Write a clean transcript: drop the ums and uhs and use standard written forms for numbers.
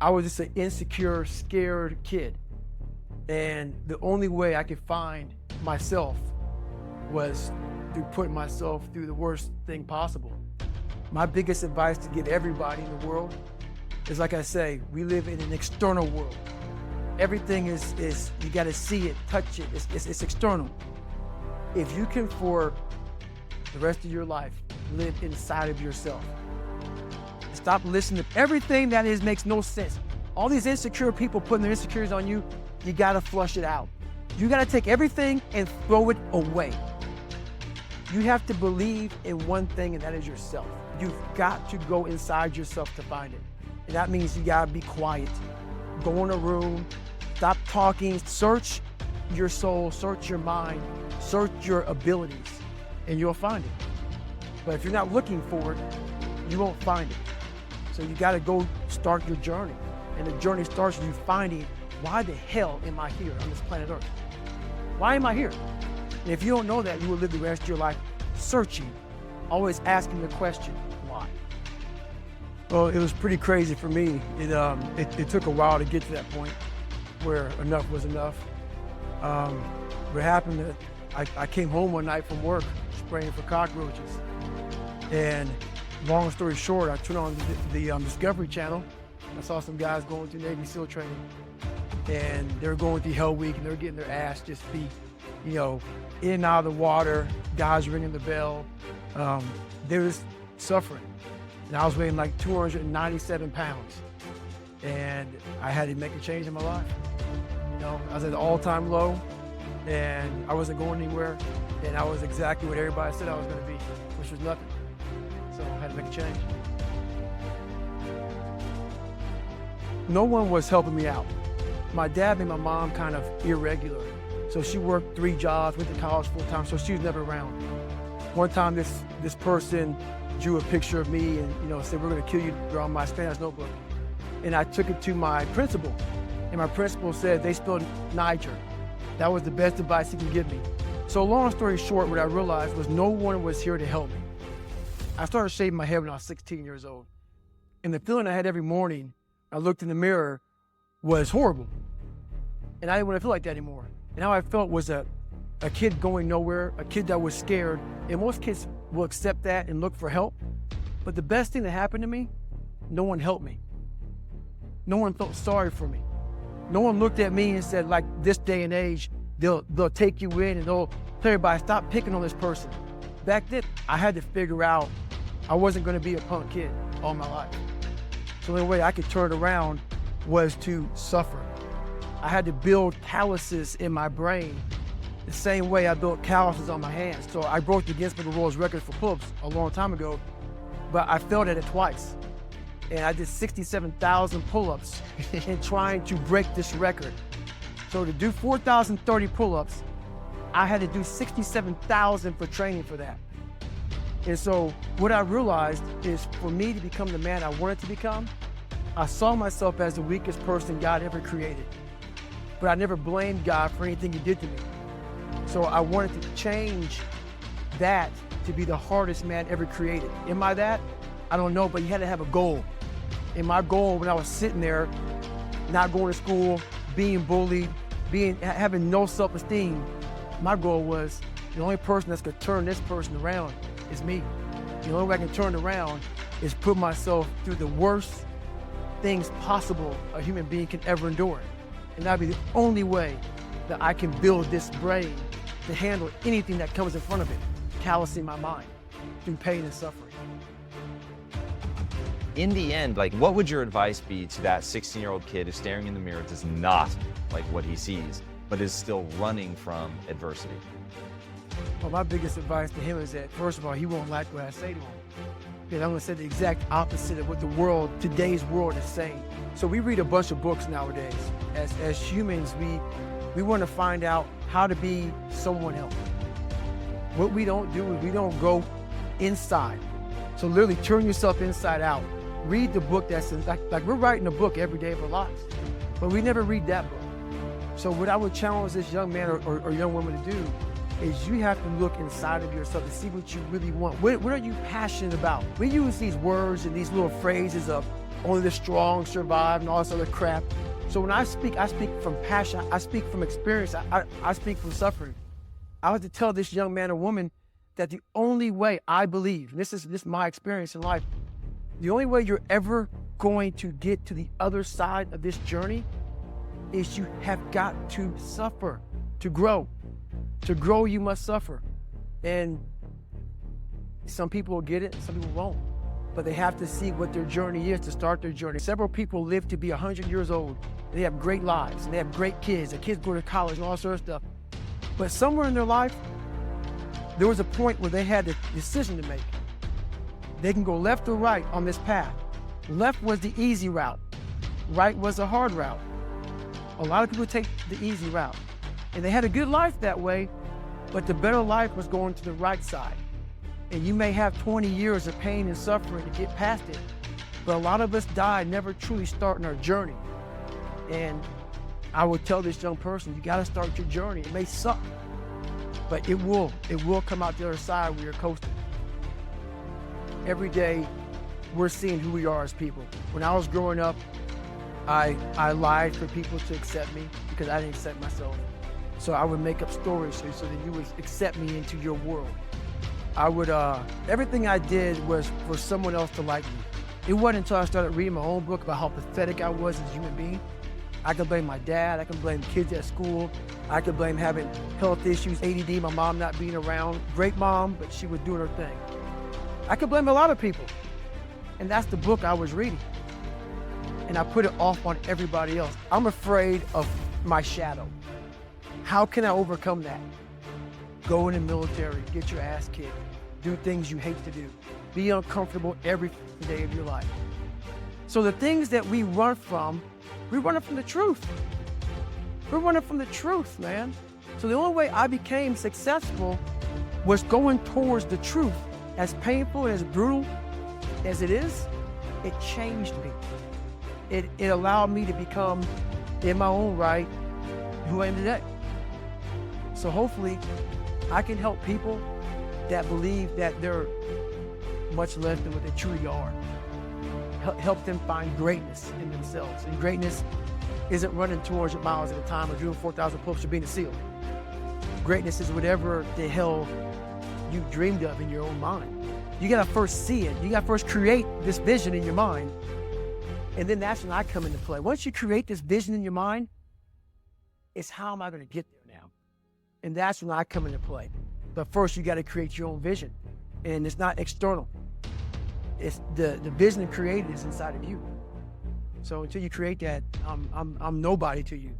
I was just an insecure, scared kid. And the only way I could find myself was through putting myself through the worst thing possible. My biggest advice to give everybody in the world is, like I say, we live in an external world. Everything is you gotta see it, touch it, it's external. If you can, for the rest of your life, live inside of yourself. Stop listening to everything that makes no sense. All these insecure people putting their insecurities on you, you gotta flush it out. You gotta take everything and throw it away. You have to believe in one thing, and that is yourself. You've got to go inside yourself to find it. And that means you gotta be quiet. Go in a room, stop talking, search your soul, search your mind, search your abilities, and you'll find it. But if you're not looking for it, you won't find it. So you gotta go start your journey. And the journey starts with you finding, why the hell am I here on this planet Earth? Why am I here? And if you don't know that, you will live the rest of your life searching, always asking the question, why? Well, it was pretty crazy for me. It took a while to get to that point where enough was enough. What happened, I came home one night from work spraying for cockroaches. And long story short, I turned on the Discovery Channel. I saw some guys going through Navy SEAL training, and they were going through Hell Week, and they were getting their ass just beat, in and out of the water, guys ringing the bell. They were just suffering. And I was weighing like 297 pounds. And I had to make a change in my life. I was at an all-time low, and I wasn't going anywhere, and I was exactly what everybody said I was gonna be, which was nothing. So I had to make a change. No one was helping me out. My dad made my mom kind of irregular. So she worked 3 jobs, went to college full time, so she was never around. One time this person drew a picture of me and said, "We're gonna kill you," on my Spanish notebook. And I took it to my principal, and my principal said they spelled Niger. That was the best advice he could give me. So long story short, what I realized was no one was here to help me. I started shaving my head when I was 16 years old. And the feeling I had every morning, I looked in the mirror, was horrible. And I didn't want to feel like that anymore. And how I felt was a kid going nowhere, a kid that was scared. And most kids will accept that and look for help. But the best thing that happened to me, no one helped me. No one felt sorry for me. No one looked at me and said, like this day and age, they'll take you in and they'll tell everybody, stop picking on this person. Back then, I had to figure out I wasn't gonna be a punk kid all my life. So the only way I could turn it around was to suffer. I had to build calluses in my brain the same way I built calluses on my hands. So I broke the Guinness Book of World Records for pull-ups a long time ago, but I failed at it twice. And I did 67,000 pull-ups in trying to break this record. So to do 4,030 pull-ups, I had to do 67,000 for training for that. And so what I realized is for me to become the man I wanted to become, I saw myself as the weakest person God ever created. But I never blamed God for anything he did to me. So I wanted to change that to be the hardest man ever created. Am I that? I don't know, but you had to have a goal. And my goal when I was sitting there, not going to school, being bullied, having no self-esteem, my goal was the only person that's gonna turn this person around is me. The only way I can turn it around is put myself through the worst things possible a human being can ever endure. And that'd be the only way that I can build this brain to handle anything that comes in front of it, callousing my mind through pain and suffering. In the end, what would your advice be to that 16-year-old kid who's staring in the mirror, does not like what he sees, but is still running from adversity? Well, my biggest advice to him is that, first of all, he won't like what I say to him. Because I'm gonna say the exact opposite of what today's world is saying. So we read a bunch of books nowadays. As humans, we wanna find out how to be someone else. What we don't do is we don't go inside. So literally turn yourself inside out. Read the book that's like we're writing a book every day of our lives, but we never read that book. So what I would challenge this young man or young woman to do is you have to look inside of yourself to see what you really want. What are you passionate about? We use these words and these little phrases of only the strong survive and all this other crap. So when I speak from passion, I speak from experience, I speak from suffering. I was to tell this young man or woman that the only way I believe, and this is my experience in life, the only way you're ever going to get to the other side of this journey is you have got to suffer to grow. To grow, you must suffer. And some people will get it, some people won't. But they have to see what their journey is to start their journey. Several people live to be 100 years old. They have great lives, and they have great kids. Their kids go to college and all sorts of stuff. But somewhere in their life, there was a point where they had a decision to make. They can go left or right on this path. Left was the easy route. Right was the hard route. A lot of people take the easy route. And they had a good life that way, but the better life was going to the right side. And you may have 20 years of pain and suffering to get past it, but a lot of us die never truly starting our journey. And I would tell this young person, you gotta start your journey. It may suck, but it will come out the other side where you're coasting. Every day, we're seeing who we are as people. When I was growing up, I lied for people to accept me because I didn't accept myself. So I would make up stories so that you would accept me into your world. I would, everything I did was for someone else to like me. It wasn't until I started reading my own book about how pathetic I was as a human being. I could blame my dad, I could blame kids at school, I could blame having health issues, ADD, my mom not being around. Great mom, but she was doing her thing. I could blame a lot of people. And that's the book I was reading. And I put it off on everybody else. I'm afraid of my shadow. How can I overcome that? Go in the military, get your ass kicked, do things you hate to do, be uncomfortable every day of your life. So the things that we run from, we're running from the truth. We're running from the truth, man. So the only way I became successful was going towards the truth. As painful and as brutal as it is, it changed me. It allowed me to become, in my own right, who I am today. So hopefully, I can help people that believe that they're much less than what they truly are. Help them find greatness in themselves. And greatness isn't running 200 miles at a time or doing 4,000 push-ups or being a SEAL. Greatness is whatever the hell you dreamed of in your own mind. You gotta first see it. You gotta first create this vision in your mind. And then that's when I come into play. Once you create this vision in your mind, it's how am I gonna get there now? And that's when I come into play. But first you gotta create your own vision. And it's not external. It's the vision created is inside of you. So until you create that, I'm nobody to you.